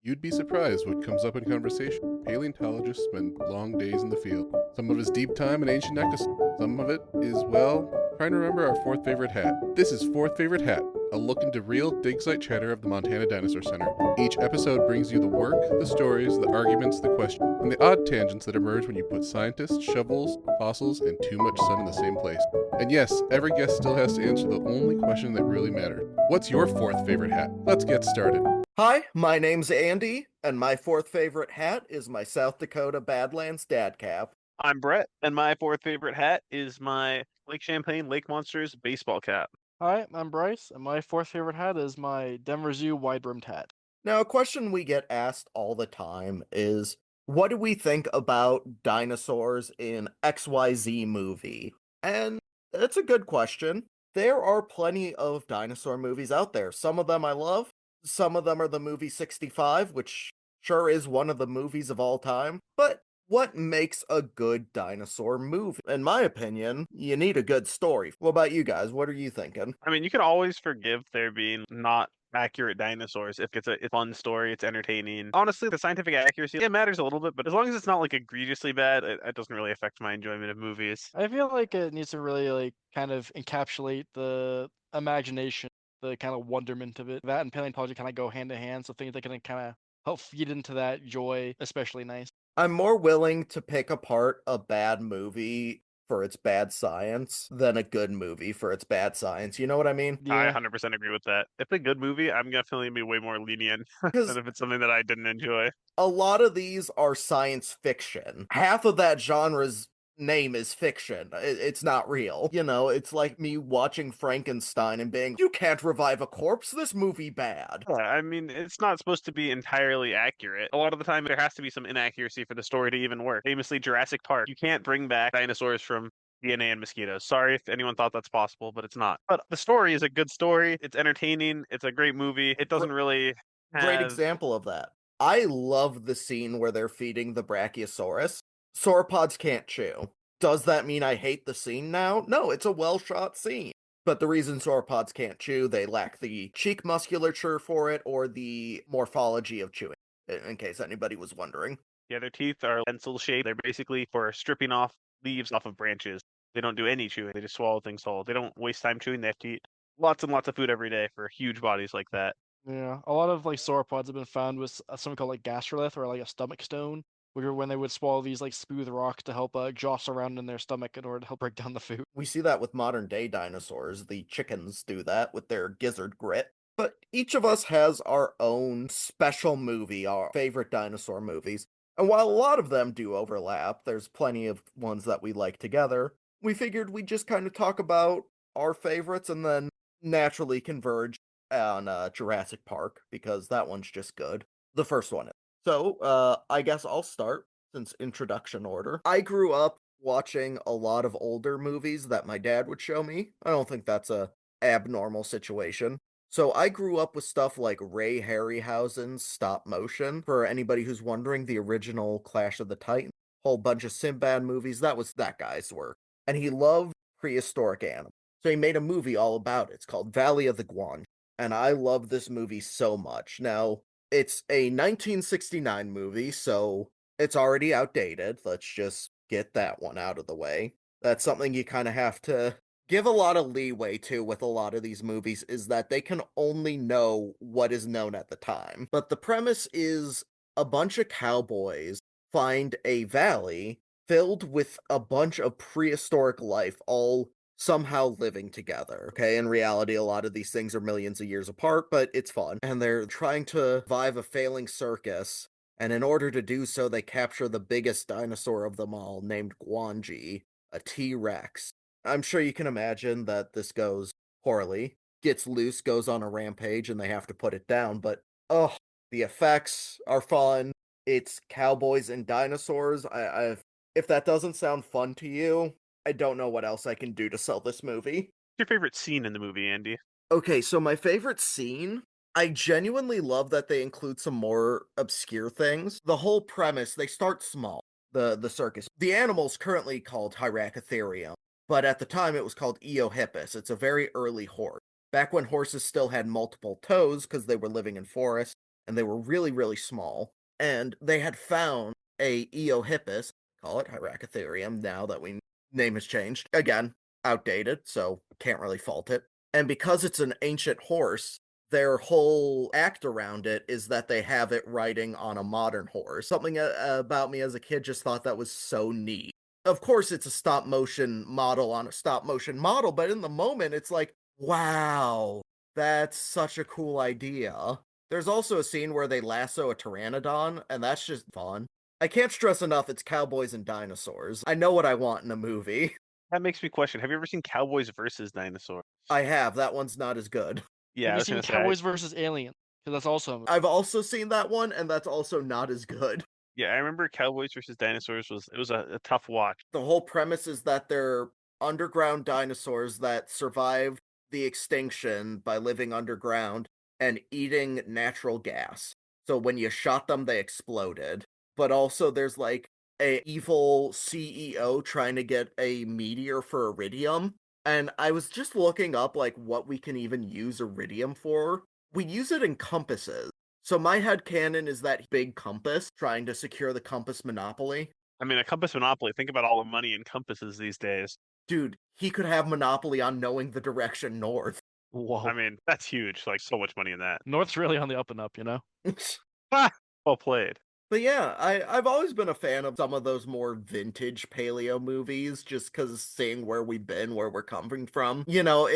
You'd be surprised what comes up in conversation. Paleontologists spend long days in the field. Some of it is deep time and ancient ecosystem. Some of it is, well, trying to remember our fourth favorite hat. This is Fourth Favorite Hat, a look into real dig site chatter of the Montana Dinosaur Center. Each episode brings you the work, the stories, the arguments, the questions, and the odd tangents that emerge when you put scientists, shovels, fossils, and too much sun in the same place. And yes, every guest still has to answer the only question that really matters. What's your fourth favorite hat? Let's get started. Hi, my name's Andy, and my fourth favorite hat is my South Dakota Badlands dad cap. I'm Bret, and my fourth favorite hat is my Lake Champlain Lake Monsters baseball cap. Hi, I'm Bryce, and my fourth favorite hat is my Denver Zoo wide-brimmed hat. Now, a question we get asked all the time is, what do we think about dinosaurs in XYZ movie? And it's a good question. There are plenty of dinosaur movies out there. Some of them I love. Some of them are the movie 65, which sure is one of the movies of all time. But what makes a good dinosaur movie? In my opinion, you need a good story. What about you guys? What are you thinking? I mean, you can always forgive there being not accurate dinosaurs if it's a fun story, it's entertaining. Honestly, the scientific accuracy, it matters a little bit, but as long as it's not like egregiously bad, it doesn't really affect my enjoyment of movies. I feel like it needs to really kind of encapsulate the imagination, the kind of wonderment of it. That and paleontology kind of go hand in hand, so things that can kind of help feed into that joy, especially nice. I'm more willing to pick apart a bad movie for its bad science than a good movie for its bad science. You know what I mean? I Yeah, 100% agree with that. If it's a good movie, I'm definitely gonna be way more lenient Because than if it's something that I didn't enjoy. a lot of these are science fiction. Half of that genre's name is fiction. It's not real. You know, it's like me watching Frankenstein and being, you can't revive a corpse, this movie bad. Yeah, I mean, it's not supposed to be entirely accurate. A lot of the time, there has to be some inaccuracy for the story to even work. Famously, Jurassic Park. You can't bring back dinosaurs from DNA and mosquitoes. Sorry if anyone thought that's possible, but it's not. But the story is a good story. It's entertaining. It's a great movie. It Gr- doesn't really Great have. example of that. I love the scene where they're feeding the Brachiosaurus. Sauropods can't chew. Does that mean I hate the scene now? No, it's a well shot scene. But the reason sauropods can't chew, they lack the cheek musculature for it or the morphology of chewing, in case anybody was wondering. Yeah, their teeth are pencil shaped. They're basically for stripping off leaves off of branches. They don't do any chewing. They just swallow things whole. They don't waste time chewing. They have to eat lots and lots of food every day for huge bodies like that. yeah. A lot of like sauropods have been found with something called like gastrolith or like a stomach stone, which are when they would swallow these like smooth rocks to help jostle around in their stomach in order to help break down the food. We see that with modern day dinosaurs. The chickens do that with their gizzard grit. But each of us has our own special movie, our favorite dinosaur movies. And while a lot of them do overlap, there's plenty of ones that we like together. We figured we'd just kind of talk about our favorites and then naturally converge on Jurassic Park, because that one's just good. The first one is. So, I guess I'll start since introduction order. I grew up watching a lot of older movies that my dad would show me. I don't think that's a abnormal situation. So I grew up with stuff like Ray Harryhausen's stop motion. For anybody who's wondering, the original Clash of the Titans, whole bunch of Sinbad movies, that was that guy's work. And he loved prehistoric animals. So he made a movie all about it. It's called Valley of the Gwangi. And I love this movie so much. Now, it's a 1969 movie, so it's already outdated. Let's just get that one out of the way. That's something you kind of have to give a lot of leeway to with a lot of these movies, is that they can only know what is known at the time. But the premise is a bunch of cowboys find a valley filled with a bunch of prehistoric life all somehow living together. Okay, in reality, a lot of these things are millions of years apart, but it's fun. And they're trying to survive a failing circus, and in order to do so, they capture the biggest dinosaur of them all, named Gwanji, a T-Rex. I'm sure you can imagine that this goes poorly. Gets loose, goes on a rampage, and they have to put it down. But, oh, the effects are fun. It's cowboys and dinosaurs. If that doesn't sound fun to you, I don't know what else I can do to sell this movie. What's your favorite scene in the movie, Andy? Okay, so my favorite scene, I genuinely love that they include some more obscure things. The whole premise, they start small. The circus. The animal's currently called Hyracotherium, but at the time it was called Eohippus. It's a very early horse. Back when horses still had multiple toes because they were living in forests, and they were really, really small. And they had found a Eohippus, call it Hyracotherium now that we name has changed. Again, outdated, so can't really fault it. And because it's an ancient horse, their whole act around it is that they have it riding on a modern horse. Something about me as a kid just thought that was so neat. Of course, it's a stop motion model on a stop motion model, but in the moment, it's like, wow, that's such a cool idea. There's also a scene where they lasso a pteranodon, and that's just fun. I can't stress enough it's cowboys and dinosaurs. I know what I want in a movie. That makes me question, have you ever seen Cowboys versus Dinosaurs? I have. That one's not as good. Yeah, Have I you was seen gonna say, Cowboys versus Aliens? Because that's also a movie. I've also seen that one, and that's also not as good. yeah, I remember Cowboys versus Dinosaurs was a tough watch. The whole premise is that they're underground dinosaurs that survived the extinction by living underground and eating natural gas. So when you shot them, they exploded. But also there's like a evil CEO trying to get a meteor for iridium. And I was just looking up like what we can even use iridium for. We use it in compasses. So my headcanon is that big compass trying to secure the compass monopoly. I mean, a compass monopoly, think about all the money in compasses these days. Dude, he could have monopoly on knowing the direction north. Whoa. I mean, that's huge, like so much money in that. North's really on the up and up, you know? Well played. But yeah, I've always been a fan of some of those more vintage paleo movies, just because seeing where we've been, where we're coming from. You know,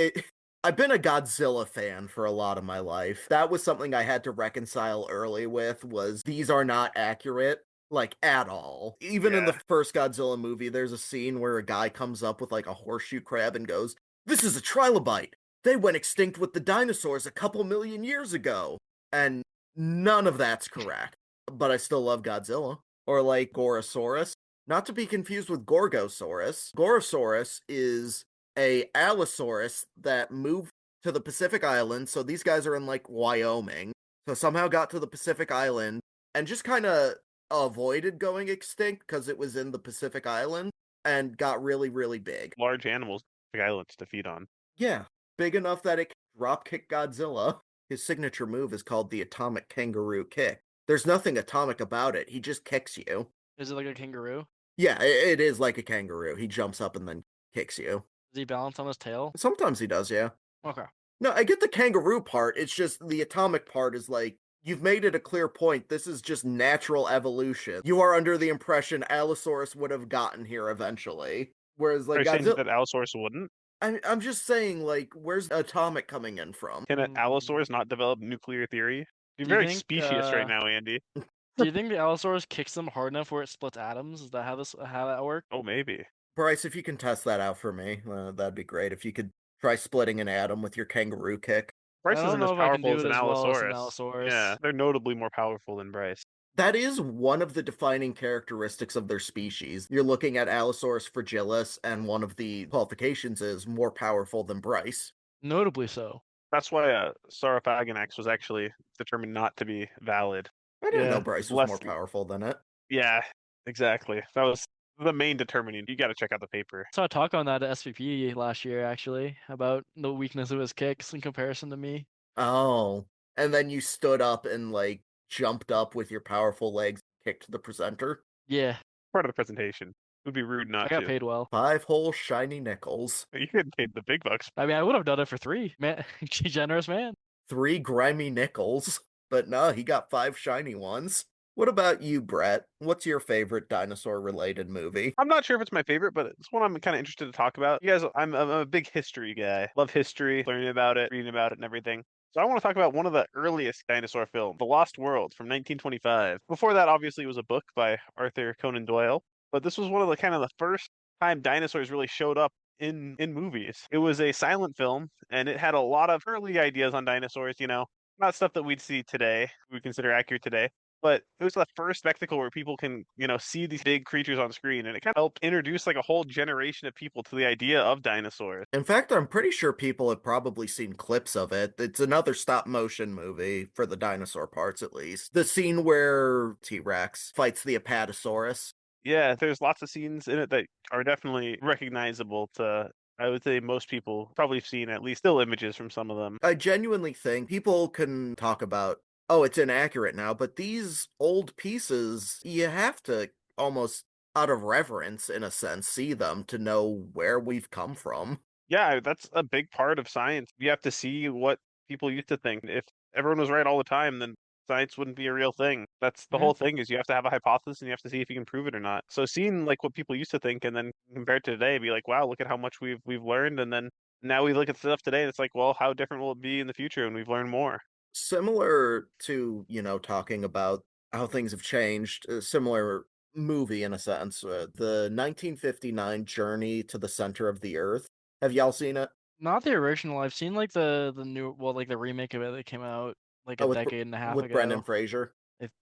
I've been a Godzilla fan for a lot of my life. That was something I had to reconcile early with, was these are not accurate, like, at all. Even in the Yeah. first Godzilla movie, there's a scene where a guy comes up with, like, a horseshoe crab and goes, "This is a trilobite! They went extinct with the dinosaurs a couple million years ago!" And none of that's correct. But I still love Godzilla. Or like Gorosaurus. Not to be confused with Gorgosaurus. Gorosaurus is a Allosaurus that moved to the Pacific Island. So these guys are in like Wyoming. So somehow got to the Pacific Island and just kind of avoided going extinct because it was in the Pacific Island and got really, really big. Large animals, big islands to feed on. Yeah, big enough that it can dropkick Godzilla. His signature move is called the Atomic Kangaroo Kick. There's nothing atomic about it. He just kicks you. Is it like a kangaroo? Yeah, it is like a kangaroo. He jumps up and then kicks you. Does he balance on his tail? Sometimes he does, yeah. Okay. No, I get the kangaroo part. It's just the atomic part is like, you've made it a clear point. This is just natural evolution. You are under the impression Allosaurus would have gotten here eventually. Whereas, Are like, you saying Godzilla. that Allosaurus wouldn't? I'm just saying, like, where's atomic coming in from? Can an Allosaurus not develop nuclear theory? You're Do you very think, specious right now, Andy. Do you think the Allosaurus kicks them hard enough where it splits atoms? Is that how that works? Oh, maybe. Bryce, if you can test that out for me, that'd be great. If you could try splitting an atom with your kangaroo kick. Bryce don't isn't know as if I can powerful do as it an as well as an Allosaurus. Allosaurus. Yeah, they're notably more powerful than Bryce. That is one of the defining characteristics of their species. You're looking at Allosaurus fragilis, and one of the qualifications is more powerful than Bryce. Notably so. That's why Sauropods was actually determined not to be valid. I didn't know Yeah, Bryce was less- more powerful than it. Yeah, exactly. That was the main determining. You got to check out the paper. Saw a talk on that at SVP last year, actually, about the weakness of his kicks in comparison to me. Oh. And then you stood up and, like, jumped up with your powerful legs, kicked the presenter. Yeah, Part of the presentation. It would be rude I not got to. paid well. 5 whole shiny nickels. You get paid the big bucks. I mean, I would have done it for 3. Man, generous man. 3 grimy nickels. But no, he got 5 shiny ones. What about you, Bret? What's your favorite dinosaur-related movie? I'm not sure if it's my favorite, but it's one I'm kind of interested to talk about. You guys, I'm a big history guy. Love history, learning about it, reading about it, and everything. So I want to talk about one of the earliest dinosaur films, The Lost World from 1925. Before that, obviously, it was a book by Arthur Conan Doyle, but this was one of the kind of the first time dinosaurs really showed up in movies. It was a silent film, and it had a lot of early ideas on dinosaurs, you know, not stuff that we'd see today, we consider accurate today. But it was the first spectacle where people can, you know, see these big creatures on screen, and it kind of helped introduce like a whole generation of people to the idea of dinosaurs. In fact, I'm pretty sure people have probably seen clips of it. It's another stop-motion movie, for the dinosaur parts at least. The scene where T-Rex fights the Apatosaurus. Yeah, there's lots of scenes in it that are definitely recognizable to, I would say most people probably have seen at least still images from some of them. I genuinely think people can talk about oh, it's inaccurate now, but these old pieces, you have to almost out of reverence, in a sense, see them to know where we've come from. Yeah, that's a big part of science. You have to see what people used to think. If everyone was right all the time, then science wouldn't be a real thing. That's the Mhm. whole thing is you have to have a hypothesis and you have to see if you can prove it or not. So seeing like what people used to think and then compared to today, be like, wow, look at how much we've learned. And then now we look at stuff today and it's like, well, how different will it be in the future when we've learned more? Similar to, talking about how things have changed, a similar movie in a sense, the 1959 Journey to the Center of the Earth. Have y'all seen it? Not the original. I've seen like the new, well, like the remake of it that came out like a Oh, decade and a half with Brendan ago. Fraser.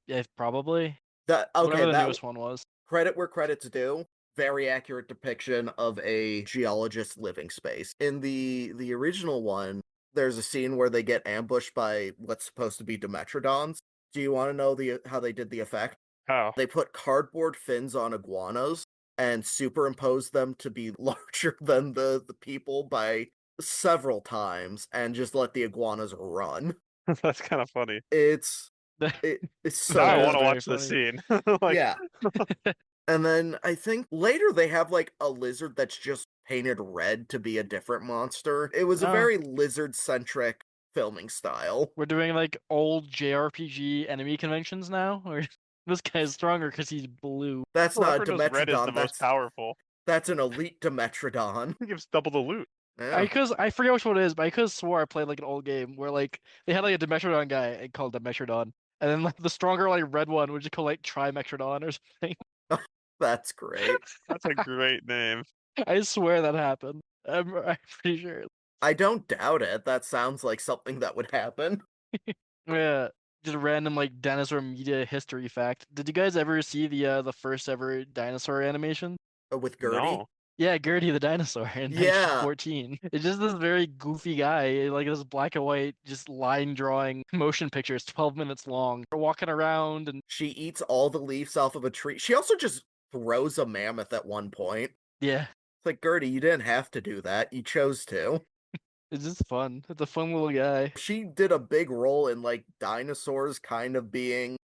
If probably That okay, whatever the that newest one was. credit where credit's due. Very accurate depiction of a geologist's living space. In the original one, there's a scene where they get ambushed by what's supposed to be Dimetrodons. Do you want to know how they did the effect? Oh, They put cardboard fins on iguanas and superimposed them to be larger than the people by several times and just let the iguanas run. that's kind of funny. It's That it's Now so I is want to good. very watch this funny. scene. Like, Yeah. And then I think later they have like a lizard that's just painted red to be a different monster. It was a Oh, very lizard centric filming style. we're doing like old JRPG enemy conventions now, or this guy's stronger because he's blue. That's not a whoever knows red is the Dimetrodon, most powerful. that's an elite Dimetrodon. It gives double the loot. Yeah. I forget which one it is, but I could have swore I played like an old game where like they had like a Dimetrodon guy called Dimetrodon, and then like the stronger like red one would just call like Trimetrodon or something. That's great. That's a great name. I swear that happened. I'm pretty sure. I don't doubt it. That sounds like something that would happen. Yeah, just a random like dinosaur media history fact. Did you guys ever see the first ever dinosaur animation? With Gertie. No. Yeah, Gertie the dinosaur in Yeah. 1914. It's just this very goofy guy, like this black and white, just line drawing motion pictures, 12 minutes long. They're walking around and She eats all the leaves off of a tree. She also just throws a mammoth at one point. yeah, It's like, Gertie, you didn't have to do that. You chose to. it's just fun. It's a fun little guy. She did a big role in like dinosaurs kind of being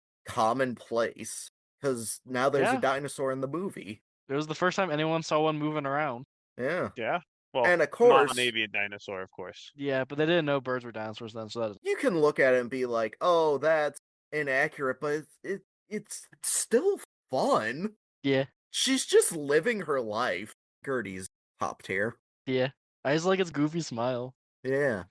commonplace. Because now there's a Yeah, dinosaur in the movie. it was the first time anyone saw one moving around. Yeah. Yeah. Well, And of not course, an avian dinosaur, of course. Yeah, but they didn't know birds were dinosaurs then, so that is you can look at it and be like, oh, that's inaccurate, but it's still fun. yeah, She's just living her life. Gertie's top tier. yeah. I just like its goofy smile. Yeah.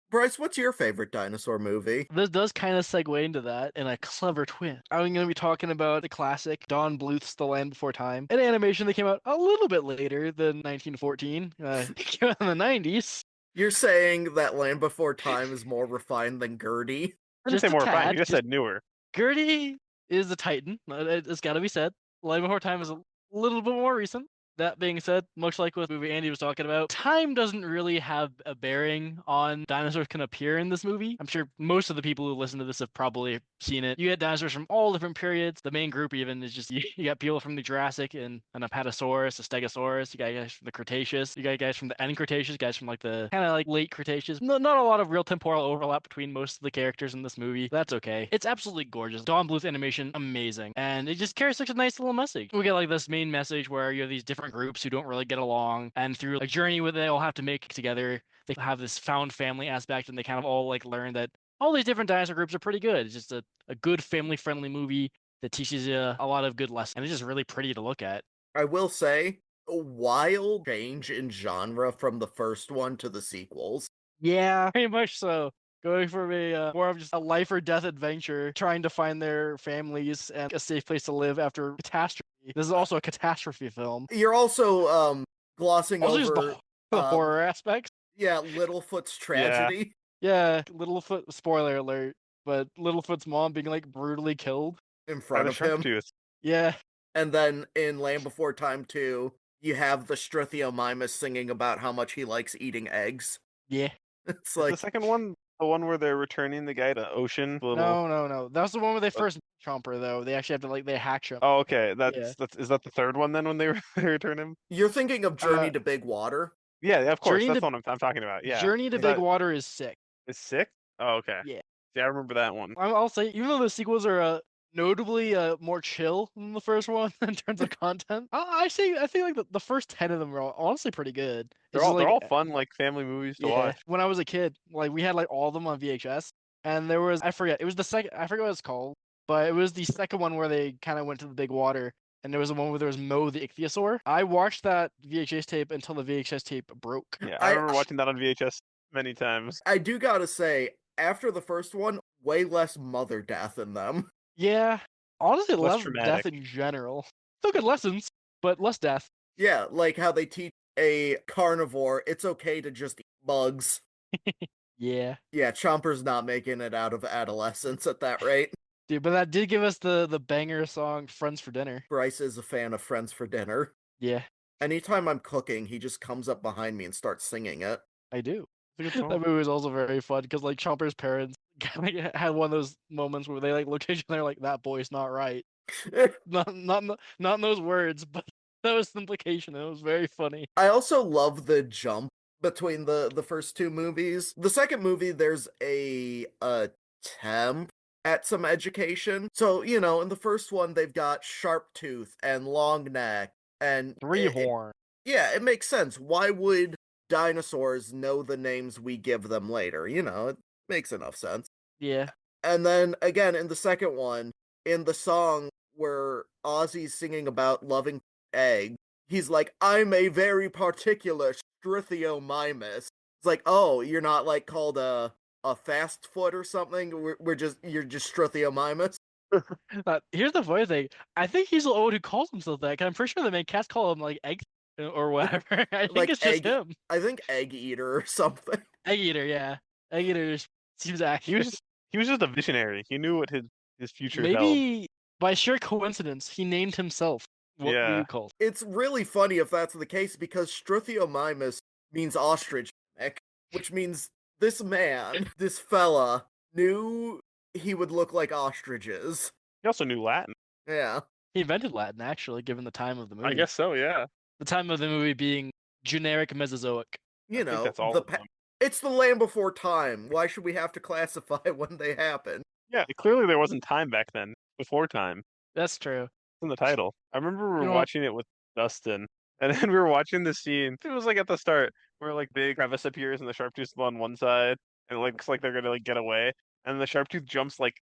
Bryce, what's your favorite dinosaur movie? This does kind of segue into that in a clever twist. I'm going to be talking about the classic Don Bluth's The Land Before Time, an animation that came out a little bit later than 1914. It came out in the 90s. You're saying that Land Before Time is more refined than Gertie? I didn't Just say a more refined. tad. You just said newer. Gertie is a titan. It's got to be said. Land Before Time is a little bit more recent. That being said, much like with the movie Andy was talking about, time doesn't really have a bearing on dinosaurs can appear in this movie. I'm sure most of the people who listen to this have probably seen it. You get dinosaurs from all different periods. The main group even is just you got people from the Jurassic and an Apatosaurus, a Stegosaurus. You got guys from the Cretaceous. You got guys from the end Cretaceous, guys from like the kind of like late Cretaceous. Not a lot of real temporal overlap between most of the characters in this movie. That's okay. It's absolutely gorgeous. Don Bluth animation, amazing. And it just carries such a nice little message. We get like this main message where you have these different groups who don't really get along, and through a journey where they all have to make it together, they have this found family aspect, and they kind of all like learn that all these different dinosaur groups are pretty good. It's just a good family friendly movie that teaches you a lot of good lessons, and it's just really pretty to look at. I will say, a wild change in genre from the first one to the sequels. Yeah, very much so. Going from a more of just a life or death adventure, trying to find their families and a safe place to live after catastrophe. This is also a catastrophe film. You're also glossing Also, just over the uh, horror aspects. yeah, Littlefoot's Yeah. tragedy Yeah, Littlefoot, spoiler alert, but Littlefoot's mom being like brutally killed. in By front the of shark him. tooth. Yeah, And then in Land Before Time 2, you have the Struthiomimus singing about how much he likes eating eggs. yeah. It's Is like, the second one the one where they're returning the guy to ocean? The little... No. That was the one where they first Chomper though. They actually have to like they hatch him. Oh, okay. Yeah. That's is that the third one then when they they return him? you're thinking of Journey Uh, to Big Water? Yeah, of course. Journey That's to- what I'm talking about. Yeah. Journey to Is Big that- Water is sick. is sick? Oh, okay. Yeah. Yeah, I remember that one. I'll say, even though the sequels are notably more chill than the first one in terms of content, I think like the first 10 of them are honestly pretty good. They're It's just all like, fun like family movies to yeah, watch. when I was a kid, like we had like all of them on VHS, and there was, I forget, it was the second, I forget what it's called, but it was the second one where they kind of went to the big water, and there was the one where there was Mo the ichthyosaur. I watched that VHS tape until the VHS tape broke. Yeah, I remember watching that on VHS many times. I do gotta say, after the first one, way less mother death in them. Yeah, honestly, Less less traumatic. death in general. Still good lessons, but less death. Yeah, like how they teach a carnivore it's okay to just eat bugs. Yeah. Yeah, Chomper's not making it out of adolescence at that rate. Dude, but that did give us the banger song "Friends for Dinner." Bryce is a fan of Friends for Dinner. Yeah, Anytime I'm cooking, he just comes up behind me and starts singing it. I do. It's a good That song. movie was also very fun because like Chomper's parents kind of had one of those moments where they like location, they're like, "That boy's not right." Not in those words, but that was the implication. It was very funny. I also love the jump between the first two movies. The second movie, there's a attempt at some education. So, you know, in the first one, they've got Sharptooth and Longneck and Three-horn. yeah, it makes sense. Why would dinosaurs know the names we give them later? You know, it makes enough sense. Yeah. And then again, in the second one, in the song where Ozzy's singing about loving egg, he's like, I'm a very particular Struthiomimus. It's like, oh, you're not like called a fast foot or something? You're just Struthiomimus? Here's the funny thing. I think he's the only one who calls himself that. 'Cause I'm pretty sure the main cast call him like egg or whatever. I think Like it's just him. I think egg eater or something. Egg eater, yeah. Egg eater just seems He accurate. was just a visionary. He knew what his future held. Maybe by sheer coincidence, he named himself what Yeah. we called. It's really funny if that's the case because Struthiomimus means ostrich neck, which means this man, this fella, knew he would look like ostriches. He also knew Latin. Yeah. He invented Latin, actually, given the time of the movie. I guess so, yeah. The time of the movie being generic Mesozoic. You I think know, that's all the of them. it's the land before time. Why should we have to classify when they happen? Yeah, clearly there wasn't time back then. Before time. That's true. It's in the title. I remember we were You know what? watching it with Dustin, and then we were watching the scene. It was like at the start where like big crevice appears and the Sharptooth on one side, and it looks like they're gonna like get away, and the Sharptooth jumps like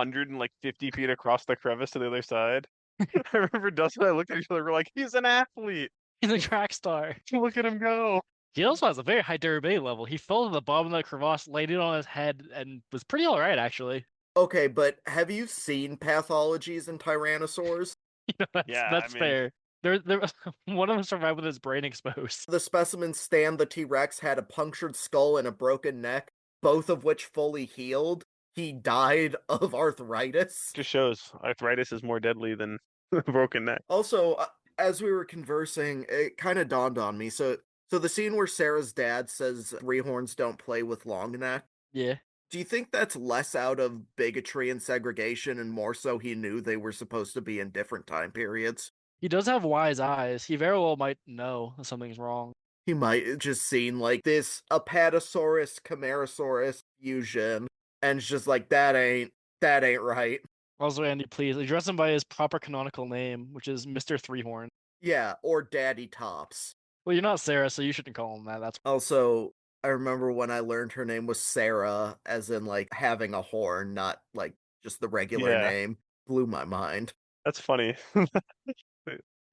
150 feet across the crevice to the other side. I remember Dustin and I looked at each other. We're like, he's an athlete. He's a track star. Look at him go. He also has a very high durability level. He fell to the bottom of the crevasse, laid it on his head, and was pretty alright, actually. Okay, but have you seen pathologies in tyrannosaurs? Yeah, that's I mean- fair. There, one of them survived with his brain exposed. The specimen Stan the T-Rex had a punctured skull and a broken neck, both of which fully healed. He died of arthritis. Just shows arthritis is more deadly than a broken neck. Also, as we were conversing, it kind of dawned on me. So the scene where Sarah's dad says three-horns don't play with Longneck, Yeah. do you think that's less out of bigotry and segregation and more so he knew they were supposed to be in different time periods? He does have wise eyes. He very well might know that something's wrong. He might have just seen like this Apatosaurus Camarasaurus fusion and it's just like that ain't right. Also, Andy, please address him by his proper canonical name, which is Mr. Threehorn. Yeah, or Daddy Tops. Well, you're not Sarah, so you shouldn't call him that. That's Also, I remember when I learned her name was Sarah, as in like having a horn, not like just the regular Yeah. name. Blew my mind. That's funny.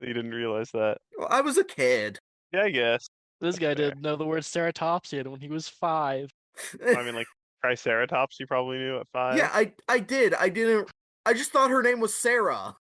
You didn't realize that. Well, I was a kid. Yeah, I guess. this guy fair. didn't know the word ceratopsian when he was 5. I mean, like Triceratops, you probably knew at 5. Yeah, I did. I just thought her name was Sarah.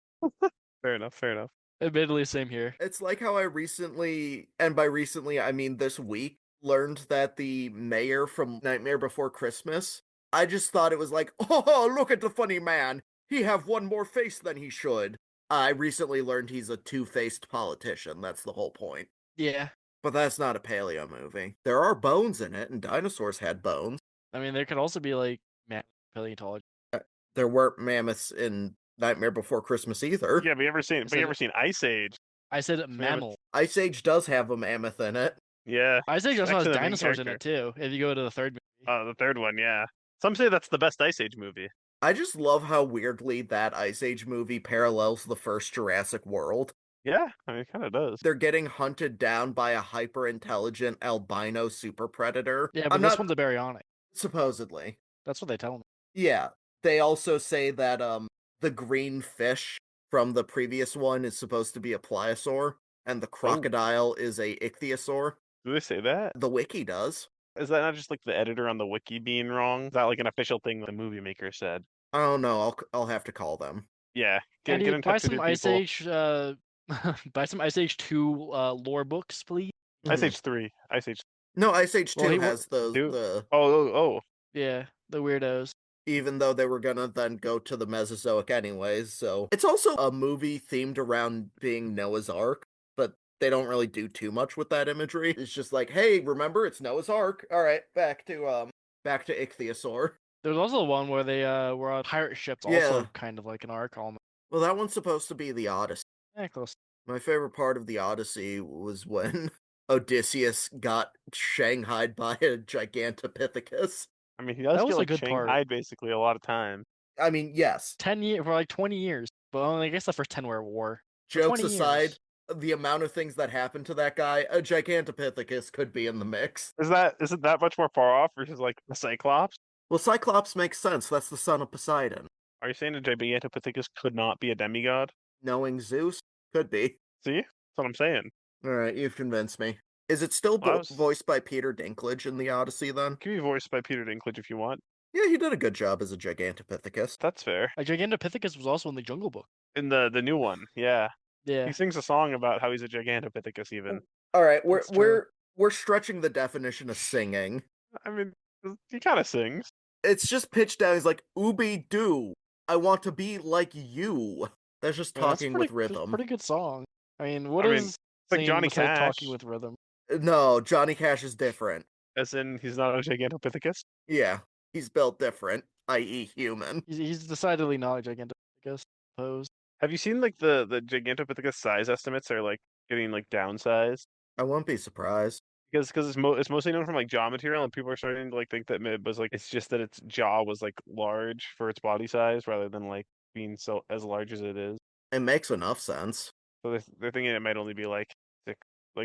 Fair enough. Fair enough. Admittedly, same here. It's like how I recently, and by recently I mean this week, learned that the mayor from Nightmare Before Christmas, I just thought it was like, oh, look at the funny man. He have one more face than he should. I recently learned he's a two-faced politician. That's the whole point. Yeah. But that's not a paleo movie. There are bones in it, and dinosaurs had bones. I mean, there could also be like paleontology. There weren't mammoths in Nightmare Before Christmas either. Yeah, but you ever seen Ice Age? I said mammal. Ice Age does have a mammoth in it. Yeah. Ice Age also has Actually, the main dinosaurs in it character. too. If you go to the third movie. The third one, yeah. Some say that's the best Ice Age movie. I just love how weirdly that Ice Age movie parallels the first Jurassic World. Yeah, I mean, it kind of does. They're getting hunted down by a hyper-intelligent albino super predator. Yeah, but I'm this not one's a baryonic. supposedly. That's what they tell me. Yeah. They also say that the green fish from the previous one is supposed to be a pliosaur, and the crocodile is a ichthyosaur. Do they say that? The wiki does. Is that not just like the editor on the wiki being wrong? Is that like an official thing the movie maker said? I don't know. I'll have to call them. Yeah, get Andy, in buy touch with some your Ice people. Age. Buy some Ice Age 2 lore books, please. Ice Mhm. Age 3. Ice Age. No, Ice Age 2 Well, has Two? the Oh. Yeah, the weirdos. even though they were gonna then go to the Mesozoic anyways, so it's also a movie themed around being Noah's Ark, but they don't really do too much with that imagery. It's just like, hey, remember it's Noah's Ark. All right, back to ichthyosaur. There's also one where they were on pirate ships, also Yeah. kind of like an arc almost. Well, that one's supposed to be the Odyssey. Yeah, close. My favorite part of the Odyssey was when Odysseus got shanghaied by a Gigantopithecus. I mean, he does That get was a like good part. shanghaied basically a lot of time. I mean, yes. 10 years for like 20 years, but only, I guess the first 10 were war. For Jokes 20 aside, years. the amount of things that happened to that guy, a Gigantopithecus could be in the mix. Isn't that much more far off versus like the Cyclops? Well, Cyclops makes sense. That's the son of Poseidon. Are you saying a Gigantopithecus could not be a demigod? Knowing Zeus? Could be. See? That's what I'm saying. Alright, you've convinced me. Is it still Well, voiced by Peter Dinklage in the Odyssey, then? Can be voiced by Peter Dinklage if you want. Yeah, he did a good job as a Gigantopithecus. That's fair. A Gigantopithecus was also in the Jungle Book. In the new one, yeah. Yeah. He sings a song about how he's a Gigantopithecus even. Alright, That's true. we're stretching the definition of singing. I mean, he kind of sings. It's just pitched down. He's like, "Ooby doo, I want to be like you." That's just Yeah, that's talking pretty, with rhythm. That's a pretty good song. I mean, what I mean, is like singing Johnny besides Cash. talking with rhythm? No, Johnny Cash is different. As in, he's not a Gigantopithecus. Yeah, he's built different, i.e. human. He's decidedly not a Gigantopithecus, I suppose. Have you seen like the Gigantopithecus size estimates are like getting like downsized? I won't be surprised. Because it's mostly known from like jaw material, and people are starting to like think that it was like it's just that its jaw was like large for its body size rather than like being so as large as it is. It makes enough sense. So they're thinking it might only be like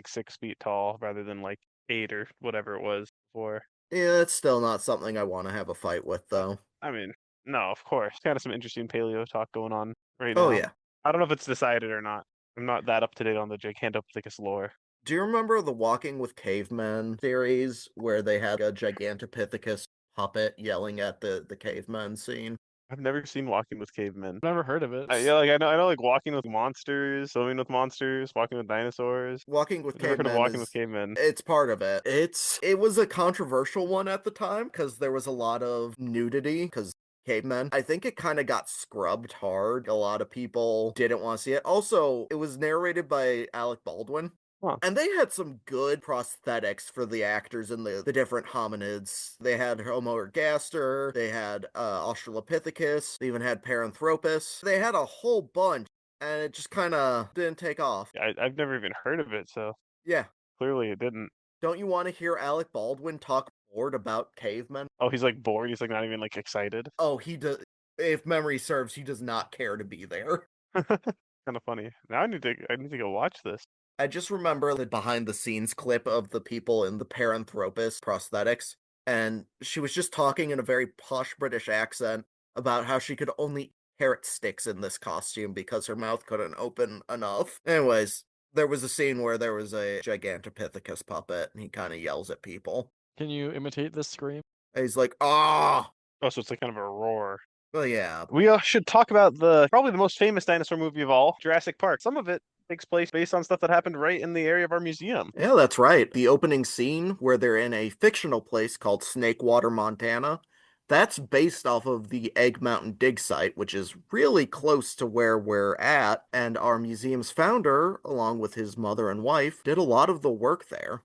6 feet tall rather than like 8 or whatever it was before. Yeah, it's still not something I want to have a fight with, though. I mean, no, of course. Kind of some interesting paleo talk going on right now. Oh, yeah. I don't know if it's decided or not. I'm not that up to date on the Gigantopithecus lore. Do you remember the Walking with Cavemen series where they had a Gigantopithecus puppet yelling at the cavemen scene? I've never seen Walking with Cavemen. Never heard of it. Yeah, like I know, like Walking with Monsters, Swimming with Monsters, Walking with Dinosaurs. Walking with I've never heard of Cavemen Walking with Cavemen. It's part of it. It was a controversial one at the time because there was a lot of nudity because cavemen. I think it kind of got scrubbed hard. A lot of people didn't want to see it. Also, it was narrated by Alec Baldwin. Huh. And they had some good prosthetics for the actors and the different hominids. They had Homo ergaster, they had Australopithecus, they even had Paranthropus. They had a whole bunch, and it just kind of didn't take off. I've never even heard of it, so Yeah. clearly it didn't. Don't you want to hear Alec Baldwin talk bored about cavemen? Oh, he's like bored. He's like not even like excited. Oh, he does. If memory serves, he does not care to be there. Kind of funny. Now I need to go watch this. I just remember the behind the scenes clip of the people in the Paranthropus prosthetics, and she was just talking in a very posh British accent about how she could only eat carrot sticks in this costume because her mouth couldn't open enough. Anyways, there was a scene where there was a Gigantopithecus puppet, and he kind of yells at people. Can you imitate this scream? And he's like, "Ah!" Oh, so it's like kind of a roar. Well, yeah. We should talk about probably the most famous dinosaur movie of all, Jurassic Park. Some of it takes place based on stuff that happened right in the area of our museum. Yeah, that's right. The opening scene where they're in a fictional place called Snakewater, Montana, that's based off of the Egg Mountain dig site, which is really close to where we're at, and our museum's founder, along with his mother and wife, did a lot of the work there.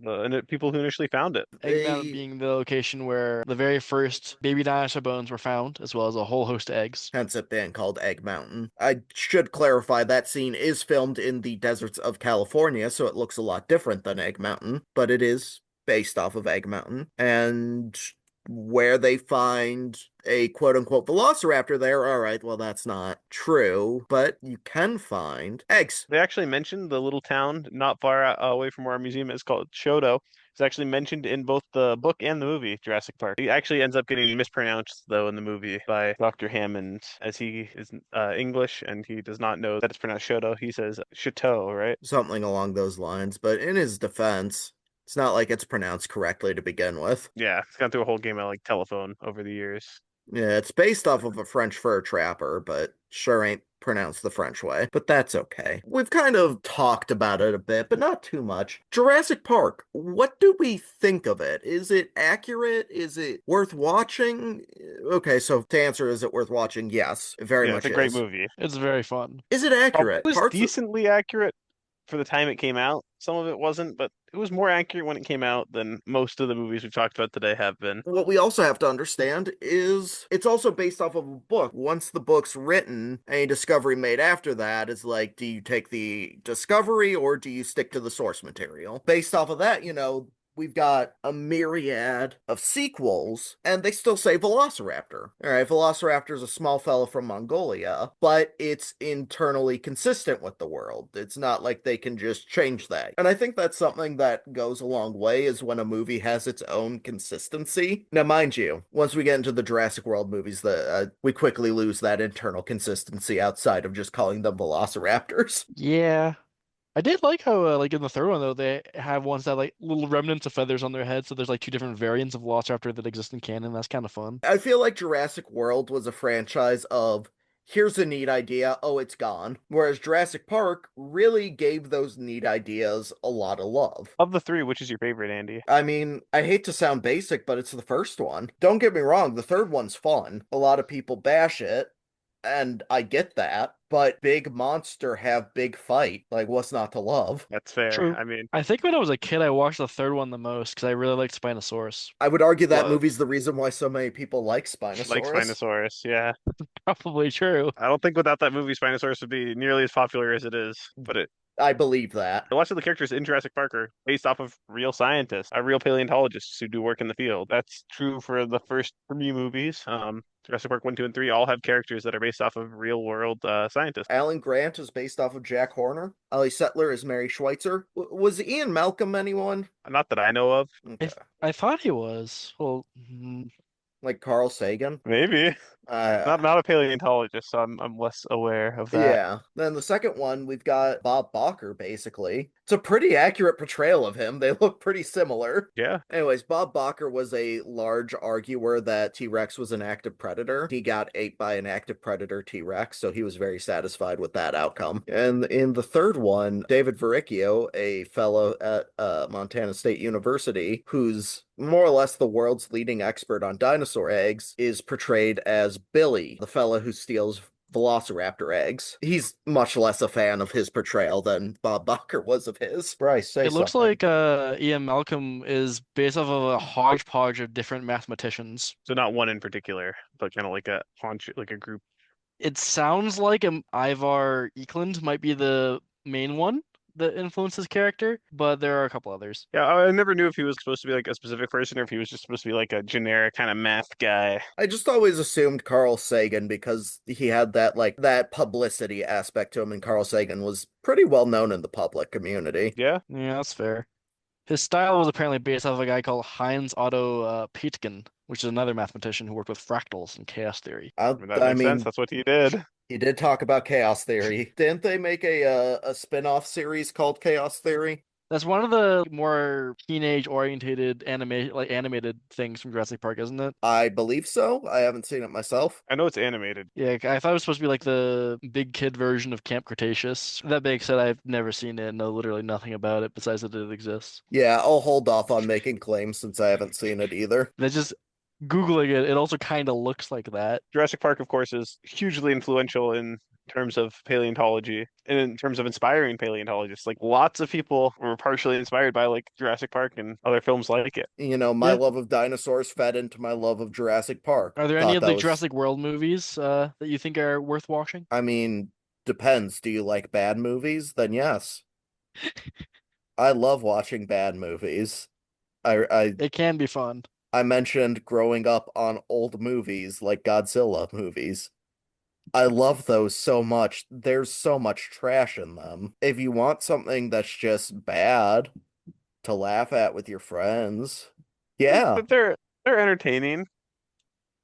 People who initially found it. Egg Mountain being the location where the very first baby dinosaur bones were found, as well as a whole host of eggs. Hence it being called Egg Mountain. I should clarify that scene is filmed in the deserts of California, so it looks a lot different than Egg Mountain, but it is based off of Egg Mountain. And where they find a quote unquote velociraptor there, all right, well, that's not true, but you can find eggs. They actually mentioned the little town not far away from where our museum is called Shoto. It's actually mentioned in both the book and the movie Jurassic Park. He actually ends up getting mispronounced though in the movie by Dr. Hammond, as he is English and he does not know that it's pronounced Shoto. He says Chateau, right? Something along those lines, but in his defense, it's not like it's pronounced correctly to begin with. Yeah, it's gone through a whole game of like telephone over the years. Yeah, it's based off of a French fur trapper, but sure ain't pronounced the French way. But that's okay. We've kind of talked about it a bit, but not too much. Jurassic Park, what do we think of it? Is it accurate? Is it worth watching? Okay, so to answer, is it worth watching? Yes, it very Yeah, much it's a great is. movie. It's very fun. Is it accurate? It was Parts of- decently accurate for the time it came out. Some of it wasn't, but it was more accurate when it came out than most of the movies we've talked about today have been. What we also have to understand is it's also based off of a book. Once the book's written, any discovery made after that is like, do you take the discovery or do you stick to the source material? Based off of that, we've got a myriad of sequels, and they still say Velociraptor. All right, Velociraptor's a small fella from Mongolia, but it's internally consistent with the world. It's not like they can just change that. And I think that's something that goes a long way, is when a movie has its own consistency. Now, mind you, once we get into the Jurassic World movies, we quickly lose that internal consistency outside of just calling them Velociraptors. Yeah. I did like how, like in the third one though, they have ones that like little remnants of feathers on their head. So there's like two different variants of Velociraptor that exist in canon. That's kind of fun. I feel like Jurassic World was a franchise of, here's a neat idea, oh, it's gone. Whereas Jurassic Park really gave those neat ideas a lot of love. Of the three, which is your favorite, Andy? I mean, I hate to sound basic, but it's the first one. Don't get me wrong, the third one's fun. A lot of people bash it, and I get that, but big monster have big fight. Like, what's not to love? That's fair. True. I mean, I think when I was a kid, I watched the third one the most because I really liked Spinosaurus. I would argue that Well- movie's the reason why so many people like Spinosaurus. like Spinosaurus, yeah. Probably true. I don't think without that movie, Spinosaurus would be nearly as popular as it is. But I believe that. lots of the characters in Jurassic Park are based off of real scientists, real paleontologists who do work in the field. That's true for the first three movies. Jurassic Park 1, 2, and 3 all have characters that are based off of real world scientists. Alan Grant is based off of Jack Horner. Ellie Settler is Mary Schweitzer. Was Ian Malcolm anyone? Not that I know of. Okay. I thought he was. Well, Like Carl Sagan? Maybe. Not a paleontologist, so I'm less aware of that. Yeah. Then the second one, we've got Bob Barker, basically. It's a pretty accurate portrayal of him. They look pretty similar. Yeah. Anyways, Bob Barker was a large arguer that T-Rex was an active predator. He got ate by an active predator T-Rex, so he was very satisfied with that outcome. And in the third one, David Verricchio, a fellow at Montana State University, who's more or less the world's leading expert on dinosaur eggs, is portrayed as Billy, the fellow who steals Velociraptor eggs. He's much less a fan of his portrayal than Bob Barker was of his. Bryce, say it looks something. like Ian Malcolm is based off of a hodgepodge of different mathematicians. So not one in particular, but kind of like a haunch, like a group. It sounds like Ivar Eklund might be the main one that influences character, but there are a couple others. Yeah, I never knew if he was supposed to be like a specific person or if he was just supposed to be like a generic kind of math guy. I just always assumed Carl Sagan because he had that publicity aspect to him, and Carl Sagan was pretty well known in the public community. Yeah. Yeah, that's fair. His style was apparently based off of a guy called Heinz Otto Peitgen, which is another mathematician who worked with fractals and chaos theory. I mean, that makes sense. That's what he did. He did talk about chaos theory. Didn't they make a spin-off series called Chaos Theory? That's one of the more teenage-oriented animated things from Jurassic Park, isn't it? I believe so. I haven't seen it myself. I know it's animated. Yeah, I thought it was supposed to be like the big kid version of Camp Cretaceous. That being said, I've never seen it and know literally nothing about it besides that it exists. Yeah, I'll hold off on making claims since I haven't seen it either. That's just Googling it, it also kind of looks like that. Jurassic Park, of course, is hugely influential in terms of paleontology and in terms of inspiring paleontologists. Like lots of people were partially inspired by like Jurassic Park and other films like it. My Yeah. love of dinosaurs fed into my love of Jurassic Park. Are there Thought any of that the was- Jurassic World movies that you think are worth watching? I mean, depends. Do you like bad movies? Then yes. I love watching bad movies. I It can be fun. I mentioned growing up on old movies like Godzilla movies. I love those so much. There's so much trash in them. If you want something that's just bad to laugh at with your friends, yeah, But they're entertaining.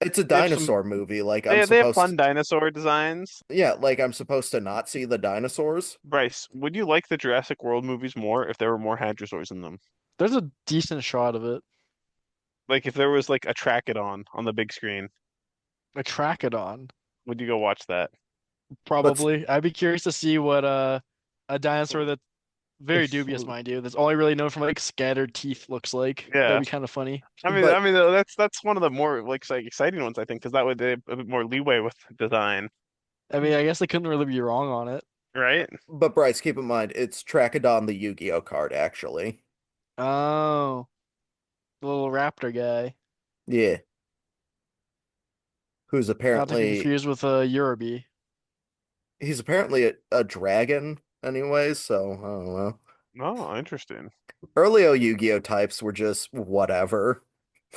it's a They have some dinosaur movie. Like they have fun dinosaur designs. yeah, like I'm supposed to not see the dinosaurs. Bryce, would you like the Jurassic World movies more if there were more hadrosaurs in them? There's a decent shot of it. Like if there was like a Trachodon on the big screen, A Trachodon, would you go watch that? probably. I'd be curious to see what a dinosaur that's very dubious, mind you, that's only really known from like scattered teeth looks like. Yeah. That'd be kind of funny. But- I mean, that's one of the more like exciting ones I think because that would they have a bit more leeway with design, I mean, I guess they couldn't really be wrong on it. right? But Bryce, keep in mind, it's Trachodon the Yu-Gi-Oh card, actually. Oh, the little raptor guy. Yeah. Who's Not to be apparently confused with Yorubi. he's apparently a dragon anyways, so I don't know. Oh, interesting. Early Yu-Gi-Oh types were just whatever.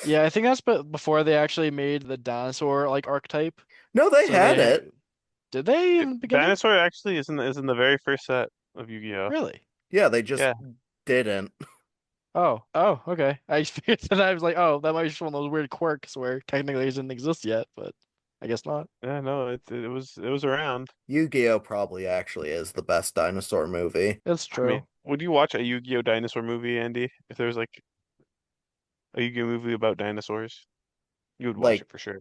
Yeah, I think that's before they actually made the dinosaur like archetype. No, they So had they- it. Did they in the beginning? Dinosaur actually is in the very first set of Yu-Gi-Oh. Really? Yeah, they just Yeah. didn't. Oh, okay. I figured that I was like, oh, that might be just one of those weird quirks where technically it didn't exist yet, but I guess not. Yeah, no, it was around. Yu-Gi-Oh probably actually is the best dinosaur movie. It's I true. mean, would you watch a Yu-Gi-Oh dinosaur movie, Andy? If there was like a Yu-Gi-Oh movie about dinosaurs, you would watch Like- it for sure.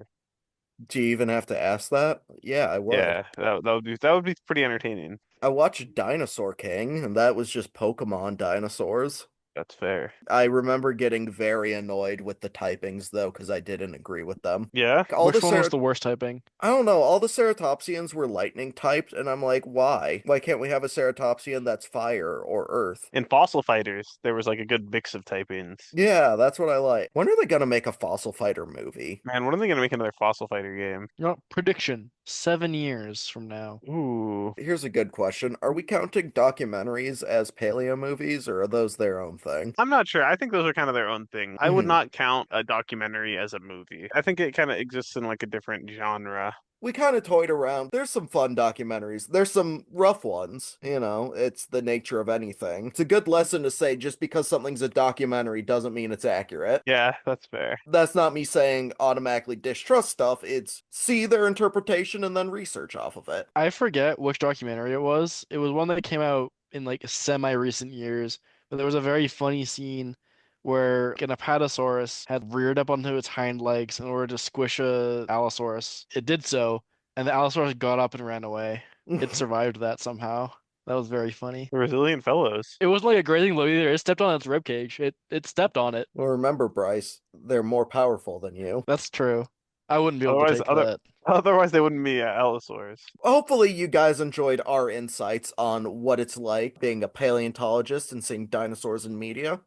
Do you even have to ask that? Yeah, I would. Yeah, that would be pretty entertaining. I watched Dinosaur King, and that was just Pokemon dinosaurs. That's fair. I remember getting very annoyed with the typings though, because I didn't agree with them. Yeah. All Which the one was the worst typing? I don't know, all the Ceratopsians were lightning typed, and I'm like, why? Why can't we have a Ceratopsian that's fire or earth? In Fossil Fighters, there was like a good mix of typings. Yeah, that's what I like. When are they gonna make a Fossil Fighter movie? Man, when are they gonna make another Fossil Fighter game? You know, prediction: 7 years from now. Ooh. Here's a good question. Are we counting documentaries as paleo movies, or are those their own thing? I'm not sure. I think those are kind of their own thing. I would Mhm. not count a documentary as a movie. I think it kind of exists in like a different genre. We kind of toyed around. There's some fun documentaries. There's some rough ones. You know, it's the nature of anything. It's a good lesson to say just because something's a documentary doesn't mean it's accurate. Yeah, that's fair. That's not me saying automatically distrust stuff. It's see their interpretation and then research off of it. I forget which documentary it was. It was one that came out in like semi-recent years, but there was a very funny scene where an apatosaurus had reared up onto its hind legs in order to squish a allosaurus. It did so, and the allosaurus got up and ran away. It survived that somehow. That was very funny. The Resilient Fellows. It wasn't like a grazing blow either. It stepped on its ribcage. It stepped on it. Well, remember, Bryce, they're more powerful than you. That's true. I wouldn't be able to Otherwise- take other- that. Otherwise, they wouldn't be Allosaurs. Hopefully, you guys enjoyed our insights on what it's like being a paleontologist and seeing dinosaurs in media.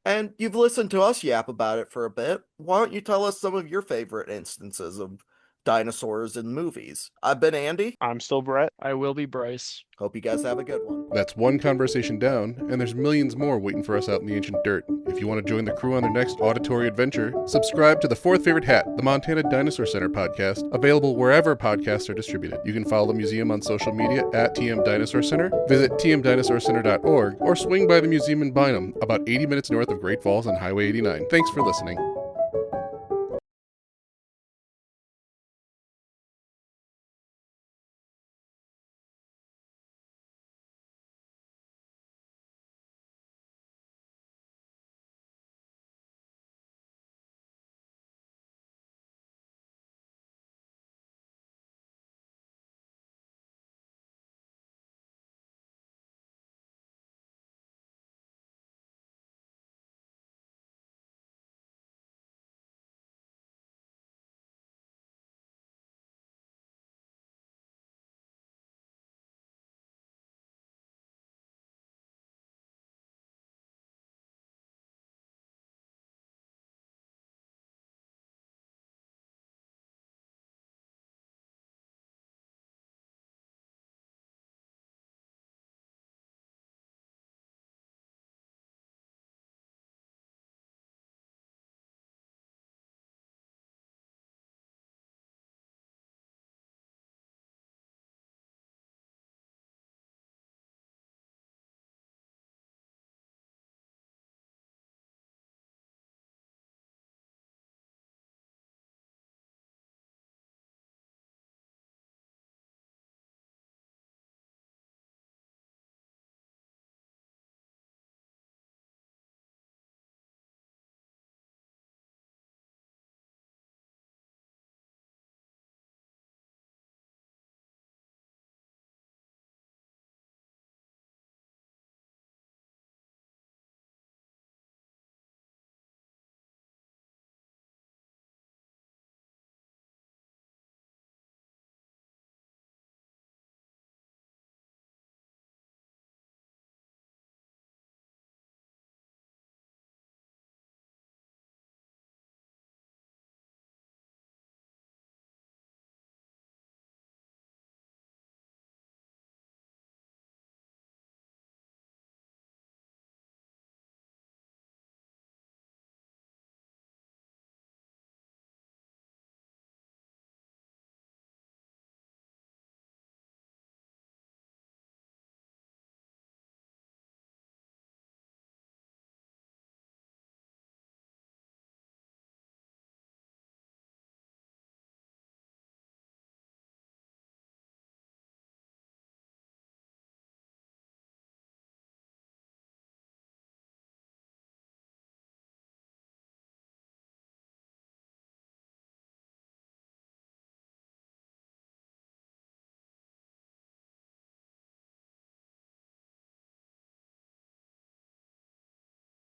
And you've listened to us yap about it for a bit. Why don't you tell us some of your favorite instances of dinosaurs in movies? I've been Andy. I'm still Bret. I will be Bryce. Hope you guys have a good one. That's one conversation down, and there's millions more waiting for us out in the ancient dirt. If you want to join the crew on their next auditory adventure, subscribe to the Fourth Favorite Hat, the Montana Dinosaur Center podcast, available wherever podcasts are distributed. You can follow the museum on social media at TM Dinosaur Center, visit tmdinosaurcenter.org, or swing by the museum in Bynum, about 80 minutes north of Great Falls on Highway 89. Thanks for listening.